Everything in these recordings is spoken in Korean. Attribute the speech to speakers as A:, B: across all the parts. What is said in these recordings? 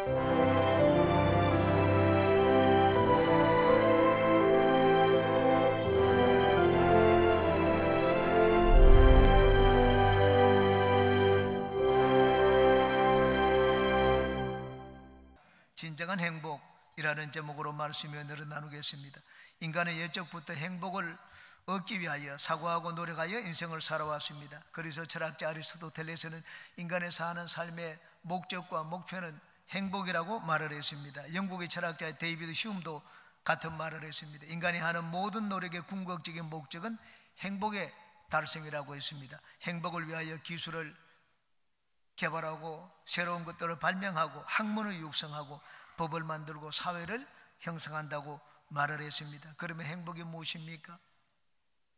A: 진정한 행복이라는 제목으로 말씀을 오늘은 나누겠습니다. 인간은 옛적부터 행복을 얻기 위하여 사고하고 노력하여 인생을 살아왔습니다. 그래서 철학자 아리스토텔레스는 인간의 사는 삶의 목적과 목표는 행복이라고 말을 했습니다. 영국의 철학자 데이비드 휴움도 같은 말을 했습니다. 인간이 하는 모든 노력의 궁극적인 목적은 행복의 달성이라고 했습니다. 행복을 위하여 기술을 개발하고 새로운 것들을 발명하고 학문을 육성하고 법을 만들고 사회를 형성한다고 말을 했습니다. 그러면 행복이 무엇입니까?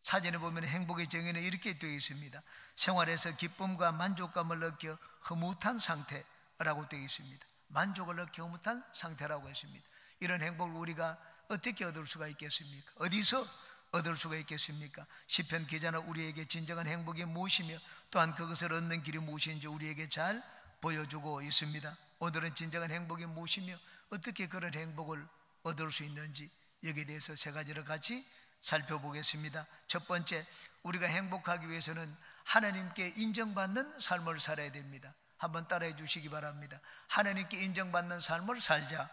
A: 사전에 보면 행복의 정의는 이렇게 되어 있습니다. 생활에서 기쁨과 만족감을 느껴 흐뭇한 상태라고 되어 있습니다. 만족을 느껴 흐뭇한 상태라고 했습니다. 이런 행복을 우리가 어떻게 얻을 수가 있겠습니까? 어디서 얻을 수가 있겠습니까? 시편 기자는 우리에게 진정한 행복이 무엇이며 또한 그것을 얻는 길이 무엇인지 우리에게 잘 보여주고 있습니다. 오늘은 진정한 행복이 무엇이며 어떻게 그런 행복을 얻을 수 있는지 여기에 대해서 세 가지를 같이 살펴보겠습니다. 첫 번째, 우리가 행복하기 위해서는 하나님께 인정받는 삶을 살아야 됩니다. 한번 따라해 주시기 바랍니다. 하나님께 인정받는 삶을 살자.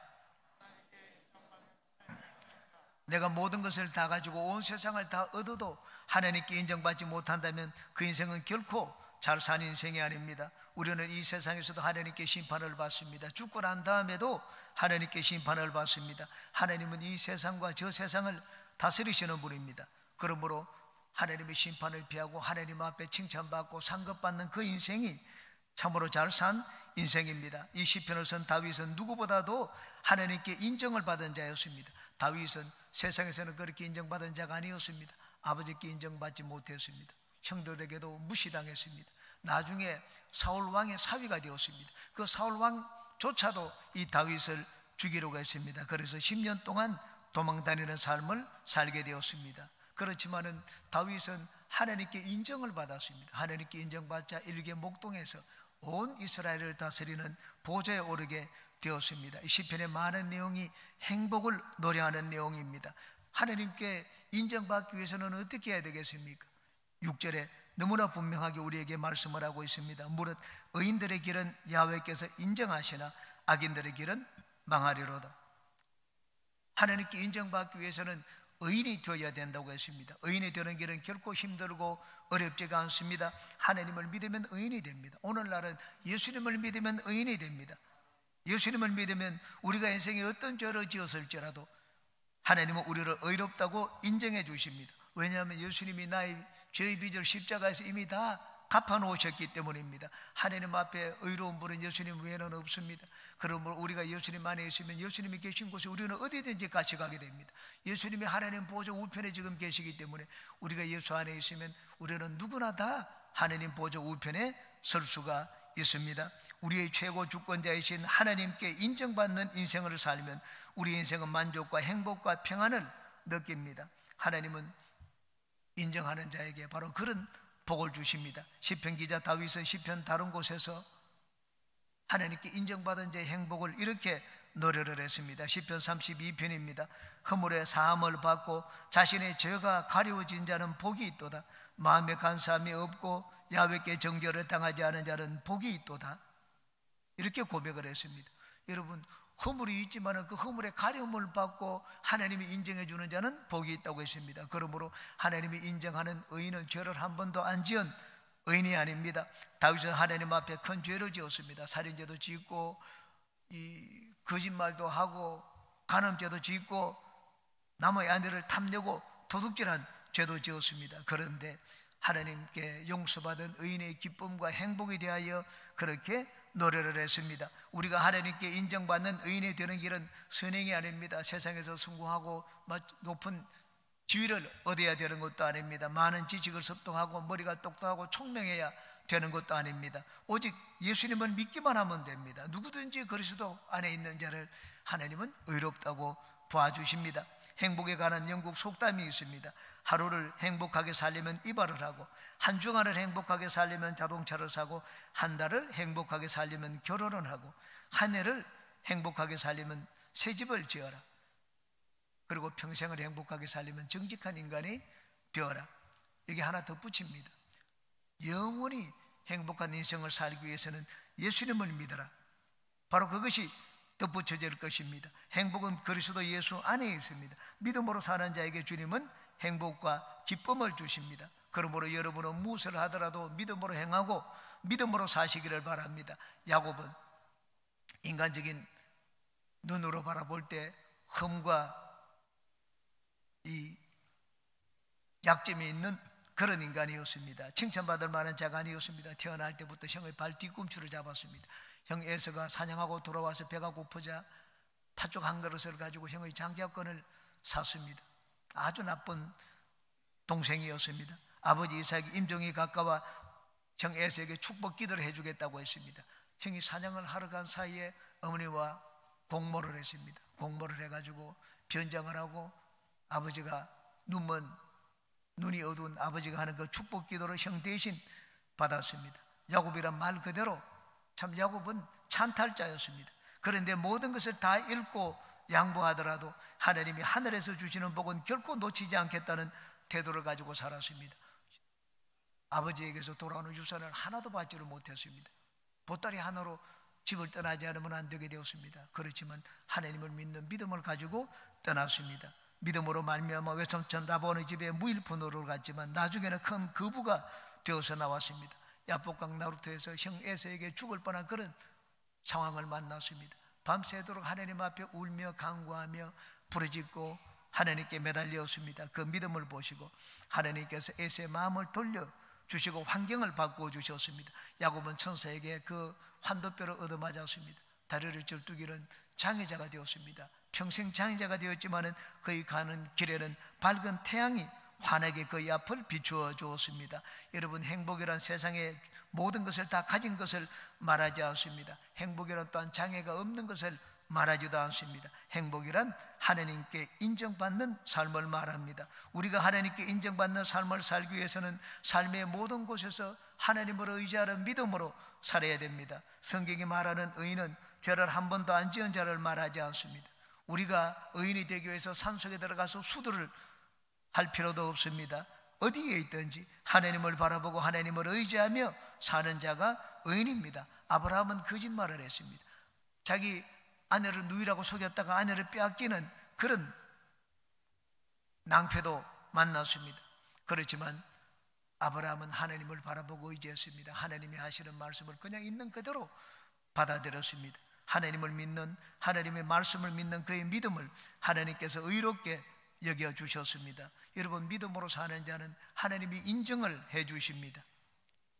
A: 내가 모든 것을 다 가지고 온 세상을 다 얻어도 하나님께 인정받지 못한다면 그 인생은 결코 잘 사는 인생이 아닙니다. 우리는 이 세상에서도 하나님께 심판을 받습니다. 죽고 난 다음에도 하나님께 심판을 받습니다. 하나님은 이 세상과 저 세상을 다스리시는 분입니다. 그러므로 하나님의 심판을 피하고 하나님 앞에 칭찬받고 상급받는 그 인생이 참으로 잘 산 인생입니다. 이 시편을 쓴 다윗은 누구보다도 하나님께 인정을 받은 자였습니다. 다윗은 세상에서는 그렇게 인정받은 자가 아니었습니다. 아버지께 인정받지 못했습니다. 형들에게도 무시당했습니다. 나중에 사울 왕의 사위가 되었습니다. 그 사울 왕조차도 이 다윗을 죽이려고 했습니다. 그래서 10년 동안 도망다니는 삶을 살게 되었습니다. 그렇지만은 다윗은 하나님께 인정을 받았습니다. 하나님께 인정받자 일개 목동에서 온 이스라엘을 다스리는 보좌에 오르게 되었습니다. 이 시편의 많은 내용이 행복을 노래하는 내용입니다. 하나님께 인정받기 위해서는 어떻게 해야 되겠습니까? 6절에 너무나 분명하게 우리에게 말씀을 하고 있습니다. 무릇 의인들의 길은 야훼께서 인정하시나 악인들의 길은 망하리로다. 하나님께 인정받기 위해서는 의인이 되어야 된다고 했습니다. 의인이 되는 길은 결코 힘들고 어렵지가 않습니다. 하나님을 믿으면 의인이 됩니다. 오늘날은 예수님을 믿으면 의인이 됩니다. 예수님을 믿으면 우리가 인생에 어떤 죄를 지었을지라도 하나님은 우리를 의롭다고 인정해 주십니다. 왜냐하면 예수님이 나의 죄의 빚을 십자가에서 이미 다 갚아놓으셨기 때문입니다. 하나님 앞에 의로운 분은 예수님 외에는 없습니다. 그러므로 우리가 예수님 안에 있으면 예수님이 계신 곳에 우리는 어디든지 같이 가게 됩니다. 예수님이 하나님 보좌 우편에 지금 계시기 때문에 우리가 예수 안에 있으면 우리는 누구나 다 하나님 보좌 우편에 설 수가 있습니다. 우리의 최고 주권자이신 하나님께 인정받는 인생을 살면 우리 인생은 만족과 행복과 평안을 느낍니다. 하나님은 인정하는 자에게 바로 그런 복을 주십니다. 시편 기자 다윗은 시편 다른 곳에서 하나님께 인정받은 자의 행복을 이렇게 노래를 했습니다. 시편 32편입니다. 허물의 사함을 받고 자신의 죄가 가려워진 자는 복이 있도다. 마음에 간사함이 없고 야훼께 정죄를 당하지 않은 자는 복이 있도다. 이렇게 고백을 했습니다. 여러분, 허물이 있지만 그 허물의 가려움을 받고 하나님이 인정해 주는 자는 복이 있다고 했습니다. 그러므로 하나님이 인정하는 의인은 죄를 한 번도 안 지은 의인이 아닙니다. 다윗은 하나님 앞에 큰 죄를 지었습니다. 살인죄도 짓고 거짓말도 하고 간음죄도 짓고 남의 아내를 탐내고 도둑질한 죄도 지었습니다. 그런데 하나님께 용서받은 의인의 기쁨과 행복에 대하여 그렇게 노래를 했습니다. 우리가 하나님께 인정받는 의인이 되는 길은 선행이 아닙니다. 세상에서 성공하고 높은 지위를 얻어야 되는 것도 아닙니다. 많은 지식을 습득하고 머리가 똑똑하고 총명해야 되는 것도 아닙니다. 오직 예수님을 믿기만 하면 됩니다. 누구든지 그리스도 안에 있는 자를 하나님은 의롭다고 도와주십니다. 행복에 관한 영국 속담이 있습니다. 하루를 행복하게 살려면 이발을 하고, 한 주간을 행복하게 살려면 자동차를 사고, 한 달을 행복하게 살려면 결혼을 하고, 한 해를 행복하게 살려면 새 집을 지어라. 그리고 평생을 행복하게 살려면 정직한 인간이 되어라. 여기 하나 더 붙입니다. 영원히 행복한 인생을 살기 위해서는 예수님을 믿어라. 바로 그것이 덧붙여질 것입니다. 행복은 그리스도 예수 안에 있습니다. 믿음으로 사는 자에게 주님은 행복과 기쁨을 주십니다. 그러므로 여러분은 무엇을 하더라도 믿음으로 행하고 믿음으로 사시기를 바랍니다. 야곱은 인간적인 눈으로 바라볼 때 흠과 이 약점이 있는 그런 인간이었습니다. 칭찬받을 만한 자가 아니었습니다. 태어날 때부터 형의 발 뒤꿈치를 잡았습니다. 형 에서가 사냥하고 돌아와서 배가 고프자 팥죽 한 그릇을 가지고 형의 장자권을 샀습니다. 아주 나쁜 동생이었습니다. 아버지 이삭이 임종이 가까워 형 에서에게 축복 기도를 해주겠다고 했습니다. 형이 사냥을 하러 간 사이에 어머니와 공모를 했습니다. 공모를 해가지고 변장을 하고 아버지가 눈이 어두운 아버지가 하는 그 축복 기도를 형 대신 받았습니다. 야곱이란 말 그대로 참 야곱은 찬탈자였습니다. 그런데 모든 것을 다 잃고 양보하더라도 하나님이 하늘에서 주시는 복은 결코 놓치지 않겠다는 태도를 가지고 살았습니다. 아버지에게서 돌아오는 유산을 하나도 받지를 못했습니다. 보따리 하나로 집을 떠나지 않으면 안 되게 되었습니다. 그렇지만 하나님을 믿는 믿음을 가지고 떠났습니다. 믿음으로 말미암아 외삼촌 라본의 집에 무일푼으로 갔지만 나중에는 큰 거부가 되어서 나왔습니다. 야복강 나루터에서 형 에서에게 죽을 뻔한 그런 상황을 만났습니다. 밤새도록 하나님 앞에 울며 간구하며 부르짖고 하나님께 매달렸습니다. 그 믿음을 보시고 하나님께서 에서의 마음을 돌려주시고 환경을 바꾸어 주셨습니다. 야곱은 천사에게 그 환도뼈를 얻어맞았습니다. 다리를 절뚝이는 장애자가 되었습니다. 평생 장애자가 되었지만은 그의 가는 길에는 밝은 태양이 환하게 그의 앞을 비추어 주었습니다. 여러분, 행복이란 세상의 모든 것을 다 가진 것을 말하지 않습니다. 행복이란 또한 장애가 없는 것을 말하지도 않습니다. 행복이란 하나님께 인정받는 삶을 말합니다. 우리가 하나님께 인정받는 삶을 살기 위해서는 삶의 모든 곳에서 하나님을 의지하는 믿음으로 살아야 됩니다. 성경이 말하는 의인은 죄를 한 번도 안 지은 자를 말하지 않습니다. 우리가 의인이 되기 위해서 산속에 들어가서 수도를 할 필요도 없습니다. 어디에 있든지 하나님을 바라보고 하나님을 의지하며 사는 자가 의인입니다. 아브라함은 거짓말을 했습니다. 자기 아내를 누이라고 속였다가 아내를 빼앗기는 그런 낭패도 만났습니다. 그렇지만 아브라함은 하나님을 바라보고 의지했습니다. 하나님이 하시는 말씀을 그냥 있는 그대로 받아들였습니다. 하나님을 믿는, 하나님의 말씀을 믿는 그의 믿음을 하나님께서 의롭게 여겨주셨습니다. 여러분, 믿음으로 사는 자는 하나님이 인정을 해 주십니다.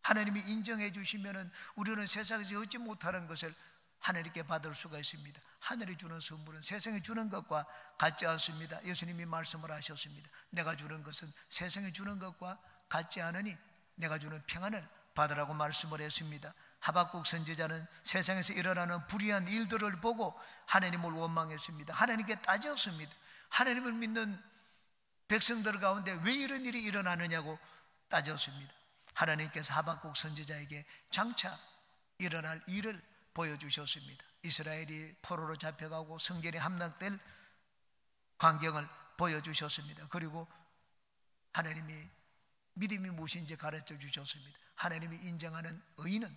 A: 하나님이 인정해 주시면 우리는 세상에서 얻지 못하는 것을 하나님께 받을 수가 있습니다. 하늘이 주는 선물은 세상에 주는 것과 같지 않습니다. 예수님이 말씀을 하셨습니다. 내가 주는 것은 세상에 주는 것과 같지 않으니 내가 주는 평안을 받으라고 말씀을 했습니다. 하박국 선지자는 세상에서 일어나는 불의한 일들을 보고 하나님을 원망했습니다. 하나님께 따졌습니다. 하나님을 믿는 백성들 가운데 왜 이런 일이 일어나느냐고 따졌습니다. 하나님께서 하박국 선지자에게 장차 일어날 일을 보여주셨습니다. 이스라엘이 포로로 잡혀가고 성전이 함락될 광경을 보여주셨습니다. 그리고 하나님이 믿음이 무엇인지 가르쳐 주셨습니다. 하나님이 인정하는 의인은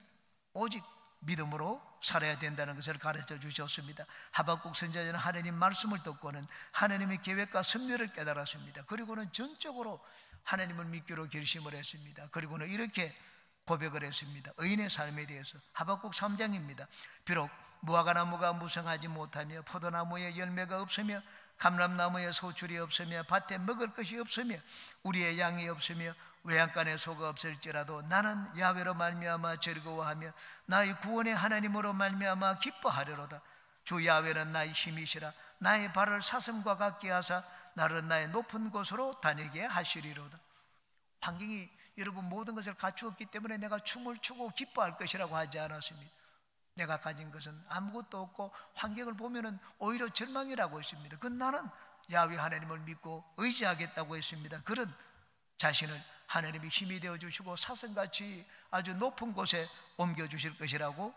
A: 오직 믿음으로 살아야 된다는 것을 가르쳐 주셨습니다. 하박국 선지자는 하나님 말씀을 듣고는 하나님의 계획과 섭리를 깨달았습니다. 그리고는 전적으로 하나님을 믿기로 결심을 했습니다. 그리고는 이렇게 고백을 했습니다. 의인의 삶에 대해서 하박국 3장입니다. 비록 무화과나무가 무성하지 못하며 포도나무에 열매가 없으며 감람나무에 소출이 없으며 밭에 먹을 것이 없으며 우리의 양이 없으며 외양간에 소가 없을지라도 나는 야훼로 말미암아 즐거워하며 나의 구원의 하나님으로 말미암아 기뻐하려로다. 주 야훼는 나의 힘이시라. 나의 발을 사슴과 같게 하사 나를 나의 높은 곳으로 다니게 하시리로다. 환경이 여러분 모든 것을 갖추었기 때문에 내가 춤을 추고 기뻐할 것이라고 하지 않았습니다. 내가 가진 것은 아무것도 없고 환경을 보면은 오히려 절망이라고 했습니다. 그건 나는 야훼 하나님을 믿고 의지하겠다고 했습니다. 그런 자신을 하나님이 힘이 되어주시고 사슴같이 아주 높은 곳에 옮겨주실 것이라고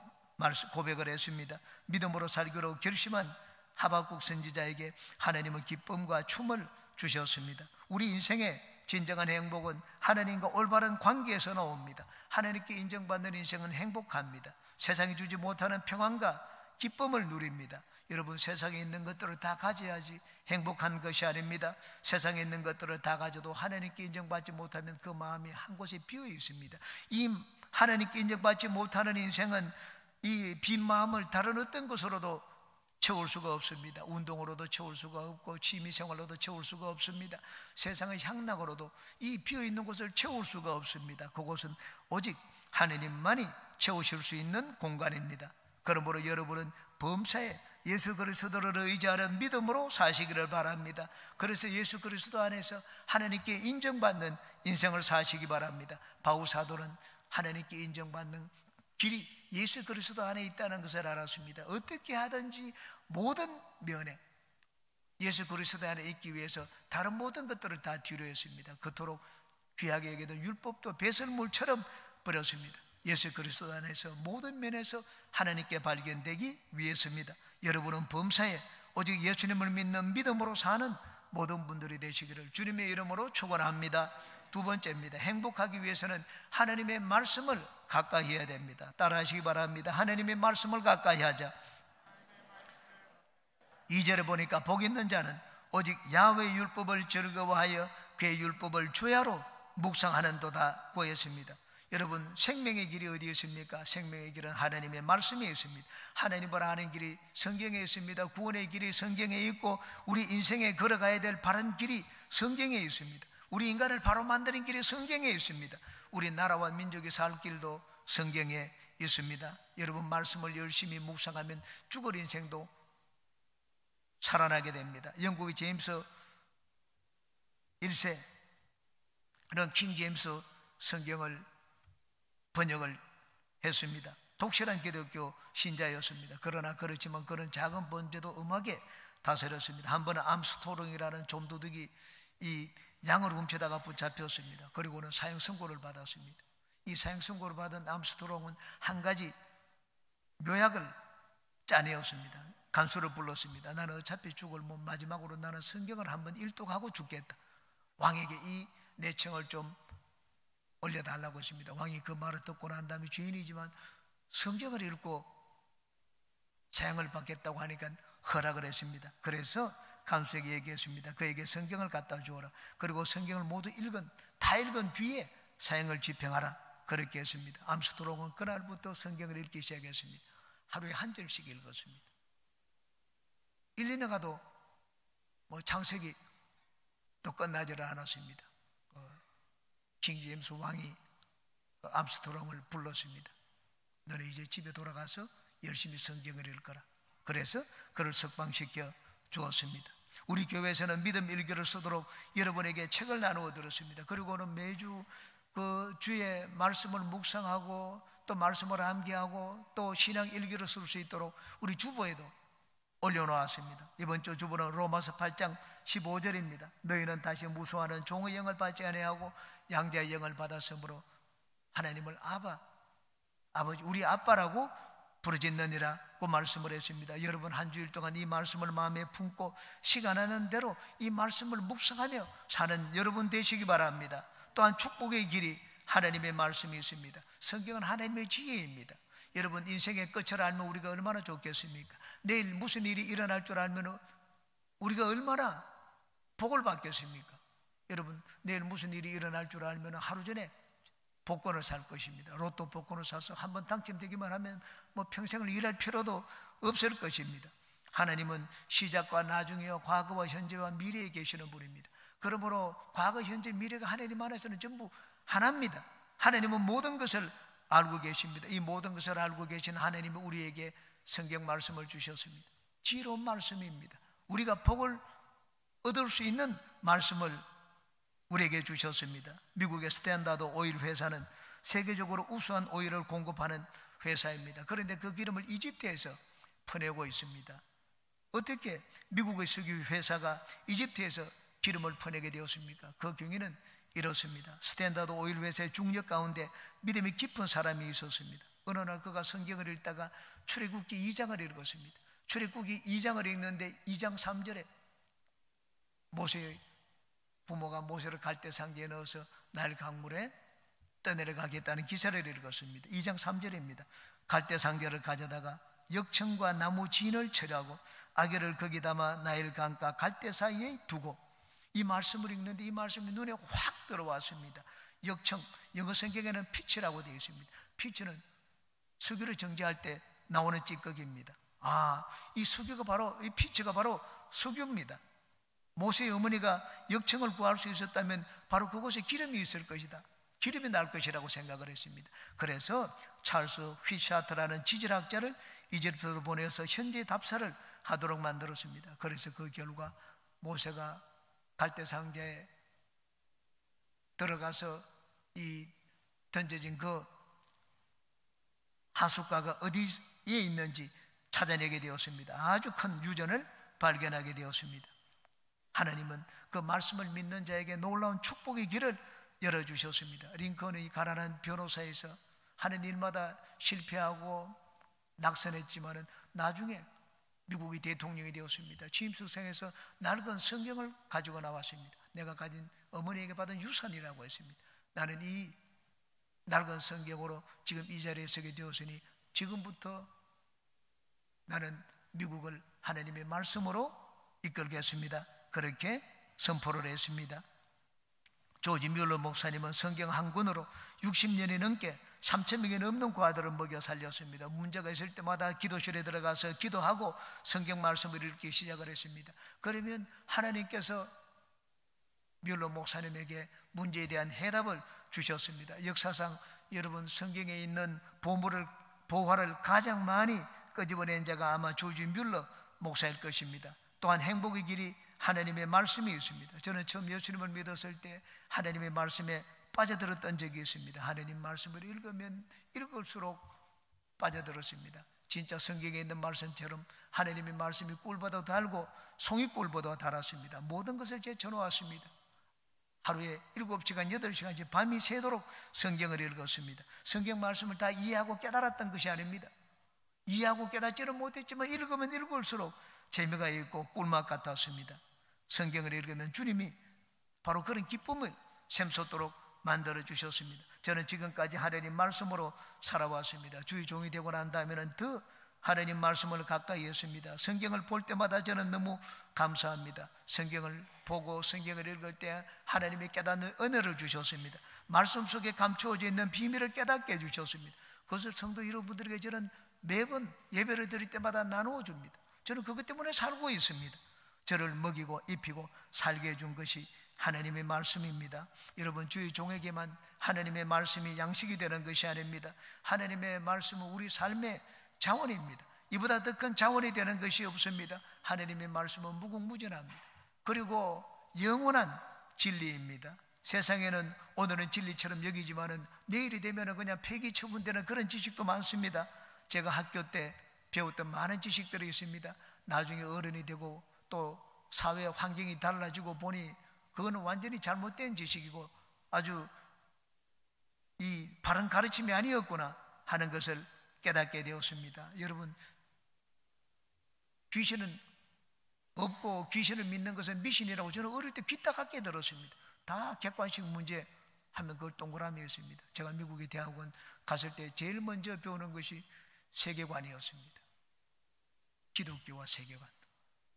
A: 고백을 했습니다. 믿음으로 살기로 결심한 하박국 선지자에게 하나님은 기쁨과 춤을 주셨습니다. 우리 인생의 진정한 행복은 하나님과 올바른 관계에서 나옵니다. 하나님께 인정받는 인생은 행복합니다. 세상이 주지 못하는 평안과 기쁨을 누립니다. 여러분, 세상에 있는 것들을 다 가져야지 행복한 것이 아닙니다. 세상에 있는 것들을 다 가져도 하나님께 인정받지 못하면 그 마음이 한 곳에 비어 있습니다. 이 하나님께 인정받지 못하는 인생은 이 빈 마음을 다른 어떤 것으로도 채울 수가 없습니다. 운동으로도 채울 수가 없고 취미생활로도 채울 수가 없습니다. 세상의 향락으로도 이 비어있는 곳을 채울 수가 없습니다. 그곳은 오직 하나님만이 채우실 수 있는 공간입니다. 그러므로 여러분은 범사에 예수 그리스도를 의지하는 믿음으로 사시기를 바랍니다. 그래서 예수 그리스도 안에서 하나님께 인정받는 인생을 사시기 바랍니다. 바울 사도는 하나님께 인정받는 길이 예수 그리스도 안에 있다는 것을 알았습니다. 어떻게 하든지 모든 면에 예수 그리스도 안에 있기 위해서 다른 모든 것들을 다 뒤로 했습니다. 그토록 귀하게 여기던 율법도 배설물처럼 버렸습니다. 예수 그리스도 안에서 모든 면에서 하나님께 발견되기 위해서입니다. 여러분은 범사에 오직 예수님을 믿는 믿음으로 사는 모든 분들이 되시기를 주님의 이름으로 축원합니다. 두 번째입니다. 행복하기 위해서는 하나님의 말씀을 가까이 해야 됩니다. 따라하시기 바랍니다. 하나님의 말씀을 가까이 하자. 2절에 보니까 복 있는 자는 오직 야훼의 율법을 즐거워하여 그의 율법을 주야로 묵상하는도다 고했습니다. 여러분, 생명의 길이 어디에 있습니까? 생명의 길은 하나님의 말씀에 있습니다. 하나님을 아는 길이 성경에 있습니다. 구원의 길이 성경에 있고 우리 인생에 걸어가야 될 바른 길이 성경에 있습니다. 우리 인간을 바로 만드는 길이 성경에 있습니다. 우리 나라와 민족이 살 길도 성경에 있습니다. 여러분, 말씀을 열심히 묵상하면 죽을 인생도 살아나게 됩니다. 영국의 제임스 1세는 킹 제임스 성경을 번역을 했습니다. 독실한 기독교 신자였습니다. 그러나 그렇지만 그런 작은 번제도 음악에 다스렸습니다. 한 번은 암스토롱이라는 좀도둑이 이 양을 훔치다가 붙잡혔습니다. 그리고는 사형 선고를 받았습니다. 이 사형 선고를 받은 암스토롱은 한 가지 묘약을 짜내었습니다. 간수를 불렀습니다. 나는 어차피 죽을 몸 마지막으로 나는 성경을 한번 일독하고 죽겠다. 왕에게 이 내청을 좀 올려달라고 했습니다. 왕이 그 말을 듣고 난 다음에 주인이지만 성경을 읽고 사형을 받겠다고 하니까 허락을 했습니다. 그래서 간수에게 얘기했습니다. 그에게 성경을 갖다 주어라. 그리고 성경을 모두 다 읽은 뒤에 사형을 집행하라. 그렇게 했습니다. 암스트롱은 그날부터 성경을 읽기 시작했습니다. 하루에 한 절씩 읽었습니다. 1, 2년 가도 창세기 또 끝나지를 않았습니다. 킹 제임스 왕이 암스트롱을 불렀습니다. 너는 이제 집에 돌아가서 열심히 성경을 읽거라. 그래서 그를 석방시켜 주었습니다. 우리 교회에서는 믿음 일기를 쓰도록 여러분에게 책을 나누어 드렸습니다. 그리고는 매주 그 주의 말씀을 묵상하고 또 말씀을 암기하고 또 신앙 일기를 쓸 수 있도록 우리 주보에도 올려놓았습니다. 이번 주 주보는 로마서 8장 15절입니다. 너희는 다시 무수하는 종의 영을 받지 아니하고 양자의 영을 받았으므로 하나님을 아버지 우리 아빠라고 부르짖느니라고 말씀을 했습니다. 여러분, 한 주일 동안 이 말씀을 마음에 품고 시간하는 대로 이 말씀을 묵상하며 사는 여러분 되시기 바랍니다. 또한 축복의 길이 하나님의 말씀이 있습니다. 성경은 하나님의 지혜입니다. 여러분, 인생의 끝을 알면 우리가 얼마나 좋겠습니까? 내일 무슨 일이 일어날 줄 알면 우리가 얼마나 복을 받겠습니까? 여러분, 내일 무슨 일이 일어날 줄 알면 하루 전에 복권을 살 것입니다. 로또 복권을 사서 한번 당첨되기만 하면 평생을 일할 필요도 없을 것입니다. 하나님은 시작과 나중이요 과거와 현재와 미래에 계시는 분입니다. 그러므로 과거, 현재, 미래가 하나님 안에서는 전부 하나입니다. 하나님은 모든 것을 알고 계십니다. 이 모든 것을 알고 계신 하나님은 우리에게 성경 말씀을 주셨습니다. 지혜로운 말씀입니다. 우리가 복을 얻을 수 있는 말씀을 우리에게 주셨습니다. 미국의 스탠다드 오일 회사는 세계적으로 우수한 오일을 공급하는 회사입니다. 그런데 그 기름을 이집트에서 퍼내고 있습니다. 어떻게 미국의 석유 회사가 이집트에서 기름을 퍼내게 되었습니까? 그 경위는 이렇습니다. 스탠다드 오일 회사의 중력 가운데 믿음이 깊은 사람이 있었습니다. 어느 날 그가 성경을 읽다가 출애굽기 2장을 읽었습니다. 출애굽기 2장을 읽는데 2장 3절에 모세의 부모가 모세를 갈대상자에 넣어서 나일 강물에 떠내려가겠다는 기사를 읽었습니다. 2장 3절입니다. 갈대상자를 가져다가 역청과 나무 진을 처리하고 아기를 거기 담아 나일 강과 갈대 사이에 두고, 이 말씀을 읽는데 이 말씀이 눈에 확 들어왔습니다. 역청, 영어 성경에는 피치라고 되어 있습니다. 피치는 수교를 정제할 때 나오는 찌꺼기입니다. 이 수교가 바로, 이 피치가 바로 수교입니다. 모세의 어머니가 역청을 구할 수 있었다면 바로 그곳에 기름이 있을 것이다, 기름이 날 것이라고 생각을 했습니다. 그래서 찰스 휘샤트라는 지질학자를 이집트로 보내서 현지 답사를 하도록 만들었습니다. 그래서 그 결과 모세가 갈대상자에 들어가서 이 던져진 그 하숫가가 어디에 있는지 찾아내게 되었습니다. 아주 큰 유전을 발견하게 되었습니다. 하나님은 그 말씀을 믿는 자에게 놀라운 축복의 길을 열어주셨습니다. 링컨의 가난한 변호사에서 하는 일마다 실패하고 낙선했지만은 나중에 미국의 대통령이 되었습니다. 취임식장에서 낡은 성경을 가지고 나왔습니다. 내가 가진 어머니에게 받은 유산이라고 했습니다. 나는 이 낡은 성경으로 지금 이 자리에 서게 되었으니 지금부터 나는 미국을 하나님의 말씀으로 이끌겠습니다. 그렇게 선포를 했습니다. 조지 뮬러 목사님은 성경 한 권으로 60년이 넘게 3,000명이 넘는 과들을 먹여 살렸습니다. 문제가 있을 때마다 기도실에 들어가서 기도하고 성경 말씀을 읽기 시작을 했습니다. 그러면 하나님께서 뮬러 목사님에게 문제에 대한 해답을 주셨습니다. 역사상 여러분 성경에 있는 보화를 가장 많이 끄집어낸 자가 아마 조지 뮬러 목사일 것입니다. 또한 행복의 길이 하나님의 말씀이 있습니다. 저는 처음 예수님을 믿었을 때 하나님의 말씀에 빠져들었던 적이 있습니다. 하나님 말씀을 읽으면 읽을수록 빠져들었습니다. 진짜 성경에 있는 말씀처럼 하나님의 말씀이 꿀보다 달고 송이꿀보다 달았습니다. 모든 것을 제쳐놓았습니다. 하루에 7시간, 8시간씩 밤이 새도록 성경을 읽었습니다. 성경 말씀을 다 이해하고 깨달았던 것이 아닙니다. 이해하고 깨닫지는 못했지만 읽으면 읽을수록 재미가 있고 꿀맛 같았습니다. 성경을 읽으면 주님이 바로 그런 기쁨을 샘솟도록 만들어 주셨습니다. 저는 지금까지 하나님 말씀으로 살아왔습니다. 주의 종이 되고 난 다음에는 더 하나님 말씀을 가까이 했습니다. 성경을 볼 때마다 저는 너무 감사합니다. 성경을 보고 성경을 읽을 때 하나님의 깨닫는 은혜를 주셨습니다. 말씀 속에 감추어져 있는 비밀을 깨닫게 해주셨습니다. 그것을 성도 여러분들에게 저는 매번 예배를 드릴 때마다 나누어 줍니다. 저는 그것 때문에 살고 있습니다. 저를 먹이고 입히고 살게 해준 것이 하나님의 말씀입니다. 여러분, 주의 종에게만 하나님의 말씀이 양식이 되는 것이 아닙니다. 하나님의 말씀은 우리 삶의 자원입니다. 이보다 더 큰 자원이 되는 것이 없습니다. 하나님의 말씀은 무궁무진합니다. 그리고 영원한 진리입니다. 세상에는 오늘은 진리처럼 여기지만은 내일이 되면은 그냥 폐기 처분되는 그런 지식도 많습니다. 제가 학교 때 배웠던 많은 지식들이 있습니다. 나중에 어른이 되고 또 사회 환경이 달라지고 보니 그거는 완전히 잘못된 지식이고 아주 이 바른 가르침이 아니었구나 하는 것을 깨닫게 되었습니다. 여러분, 귀신은 없고 귀신을 믿는 것은 미신이라고 저는 어릴 때 귀딱하게 들었습니다. 다 객관식 문제 하면 그걸 동그라미였습니다. 제가 미국의 대학원 갔을 때 제일 먼저 배우는 것이 세계관이었습니다. 기독교와 세계관.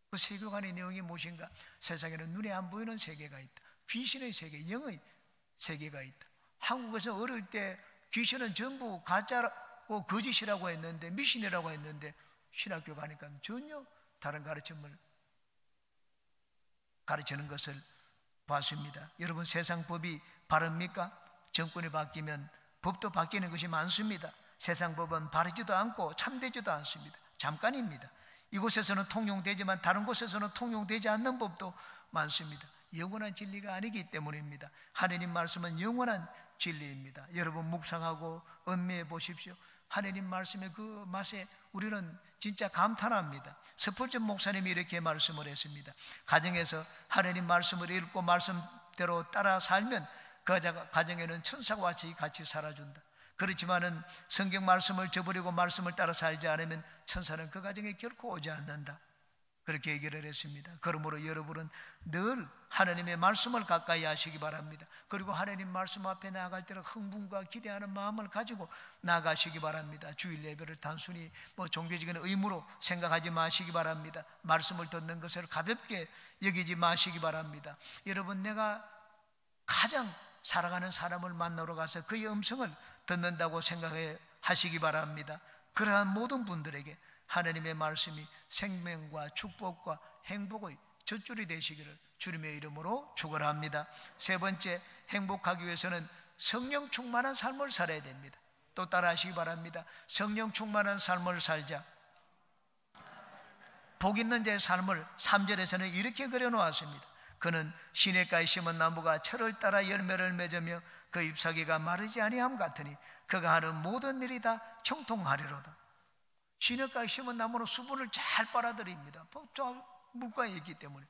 A: 그 세계관의 내용이 무엇인가? 세상에는 눈에 안 보이는 세계가 있다. 귀신의 세계, 영의 세계가 있다. 한국에서 어릴 때 귀신은 전부 가짜고 거짓이라고 했는데, 미신이라고 했는데 신학교 가니까 전혀 다른 가르침을 가르치는 것을 봤습니다. 여러분, 세상 법이 바릅니까? 정권이 바뀌면 법도 바뀌는 것이 많습니다. 세상 법은 바르지도 않고 참되지도 않습니다. 잠깐입니다. 이곳에서는 통용되지만 다른 곳에서는 통용되지 않는 법도 많습니다. 영원한 진리가 아니기 때문입니다. 하나님 말씀은 영원한 진리입니다. 여러분, 묵상하고 음미해 보십시오. 하나님 말씀의 그 맛에 우리는 진짜 감탄합니다. 스펄전 목사님이 이렇게 말씀을 했습니다. 가정에서 하나님 말씀을 읽고 말씀대로 따라 살면 그 가정에는 천사와 같이 살아준다. 그렇지만은 성경 말씀을 저버리고 말씀을 따라 살지 않으면 천사는 그 가정에 결코 오지 않는다, 그렇게 얘기를 했습니다. 그러므로 여러분은 늘 하나님의 말씀을 가까이 하시기 바랍니다. 그리고 하나님 말씀 앞에 나아갈 때는 흥분과 기대하는 마음을 가지고 나아가시기 바랍니다. 주일 예배를 단순히 종교적인 의무로 생각하지 마시기 바랍니다. 말씀을 듣는 것을 가볍게 여기지 마시기 바랍니다. 여러분, 내가 가장 사랑하는 사람을 만나러 가서 그의 음성을 듣는다고 생각해 하시기 바랍니다. 그러한 모든 분들에게 하나님의 말씀이 생명과 축복과 행복의 젖줄이 되시기를 주님의 이름으로 축원합니다. 세 번째, 행복하기 위해서는 성령 충만한 삶을 살아야 됩니다. 또 따라 하시기 바랍니다. 성령 충만한 삶을 살자. 복 있는 자의 삶을 3절에서는 이렇게 그려놓았습니다. 그는 시냇가에 심은 나무가 철을 따라 열매를 맺으며 그 잎사귀가 마르지 아니함 같으니 그가 하는 모든 일이 다 형통하리로다. 시냇가에 심은 나무는 수분을 잘 빨아들입니다. 물가에 있기 때문에.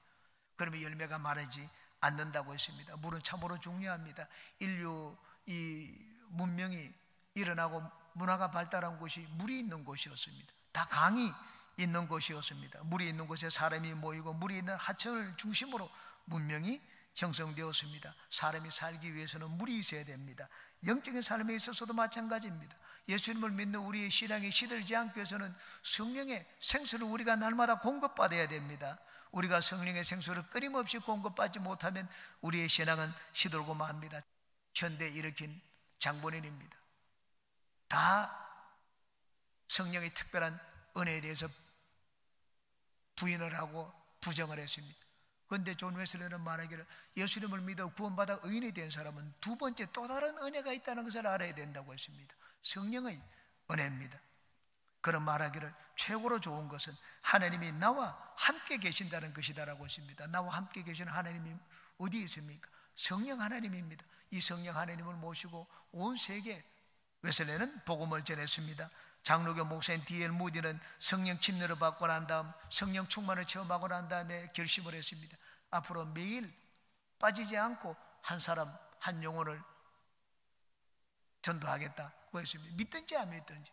A: 그러면 열매가 마르지 않는다고 했습니다. 물은 참으로 중요합니다. 인류 이 문명이 일어나고 문화가 발달한 곳이 물이 있는 곳이었습니다. 다 강이 있는 곳이었습니다. 물이 있는 곳에 사람이 모이고 물이 있는 하천을 중심으로 문명이 형성되었습니다. 사람이 살기 위해서는 물이 있어야 됩니다. 영적인 삶에 있어서도 마찬가지입니다. 예수님을 믿는 우리의 신앙이 시들지 않기 위해서는 성령의 생수를 우리가 날마다 공급받아야 됩니다. 우리가 성령의 생수를 끊임없이 공급받지 못하면 우리의 신앙은 시들고 맙니다. 현대에 일으킨 장본인입니다. 다 성령의 특별한 은혜에 대해서 부인을 하고 부정을 했습니다. 그런데 존 웨슬리는 말하기를 예수님을 믿어 구원받아 의인이 된 사람은 두 번째 또 다른 은혜가 있다는 것을 알아야 된다고 했습니다. 성령의 은혜입니다. 그런 말하기를 최고로 좋은 것은 하나님이 나와 함께 계신다는 것이다라고 했습니다. 나와 함께 계시는 하나님이 어디 있습니까? 성령 하나님입니다. 이 성령 하나님을 모시고 온 세계 웨슬리는 복음을 전했습니다. 장로교 목사인 D.L. 무디는 성령 침례를 받고 난 다음 성령 충만을 체험하고 난 다음에 결심을 했습니다. 앞으로 매일 빠지지 않고 한 사람 한 영혼을 전도하겠다고 했습니다. 믿든지 안 믿든지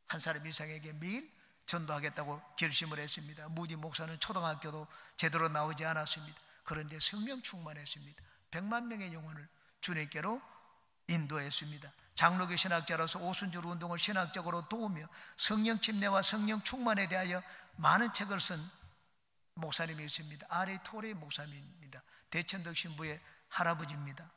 A: 한 사람 이상에게 매일 전도하겠다고 결심을 했습니다. 무디 목사는 초등학교도 제대로 나오지 않았습니다. 그런데 성령 충만했습니다. 100만 명의 영혼을 주님께로 인도했습니다. 장로교 신학자로서 오순절 운동을 신학적으로 도우며 성령 침례와 성령 충만에 대하여 많은 책을 쓴 목사님이 있습니다. R.A. 토레이 목사님입니다. 대천덕 신부의 할아버지입니다.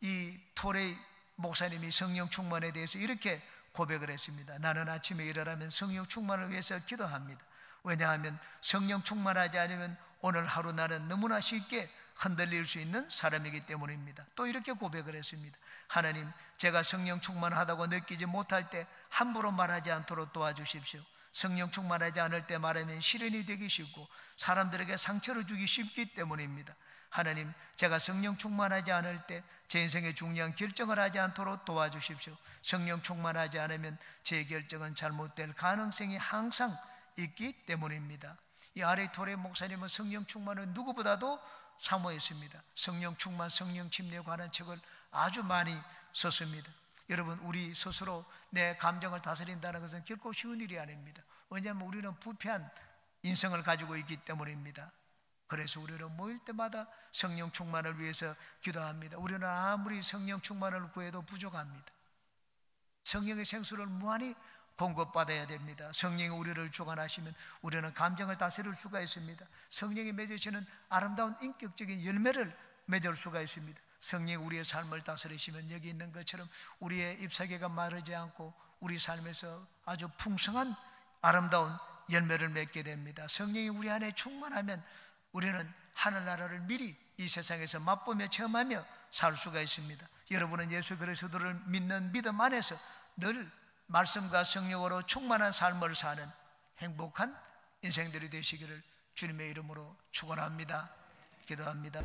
A: 이 토레이 목사님이 성령 충만에 대해서 이렇게 고백을 했습니다. 나는 아침에 일어나면 성령 충만을 위해서 기도합니다. 왜냐하면 성령 충만하지 않으면 오늘 하루 나는 너무나 쉽게 흔들릴 수 있는 사람이기 때문입니다. 또 이렇게 고백을 했습니다. 하나님, 제가 성령 충만하다고 느끼지 못할 때 함부로 말하지 않도록 도와주십시오. 성령 충만하지 않을 때 말하면 시련이 되기 쉽고 사람들에게 상처를 주기 쉽기 때문입니다. 하나님, 제가 성령 충만하지 않을 때 제 인생의 중요한 결정을 하지 않도록 도와주십시오. 성령 충만하지 않으면 제 결정은 잘못될 가능성이 항상 있기 때문입니다. 이 R.A. 토레이 목사님은 성령 충만을 누구보다도 사모했습니다. 성령 충만, 성령 침례에 관한 책을 아주 많이 썼습니다. 여러분, 우리 스스로 내 감정을 다스린다는 것은 결코 쉬운 일이 아닙니다. 왜냐하면 우리는 부패한 인성을 가지고 있기 때문입니다. 그래서 우리는 모일 때마다 성령 충만을 위해서 기도합니다. 우리는 아무리 성령 충만을 구해도 부족합니다. 성령의 생수를 무한히 공급받아야 됩니다. 성령이 우리를 주관하시면 우리는 감정을 다스릴 수가 있습니다. 성령이 맺으시는 아름다운 인격적인 열매를 맺을 수가 있습니다. 성령이 우리의 삶을 다스리시면 여기 있는 것처럼 우리의 잎사귀가 마르지 않고 우리 삶에서 아주 풍성한 아름다운 열매를 맺게 됩니다. 성령이 우리 안에 충만하면 우리는 하늘나라를 미리 이 세상에서 맛보며 체험하며 살 수가 있습니다. 여러분은 예수 그리스도를 믿는 믿음 안에서 늘 말씀과 성령으로 충만한 삶을 사는 행복한 인생들이 되시기를 주님의 이름으로 축원합니다. 기도합니다.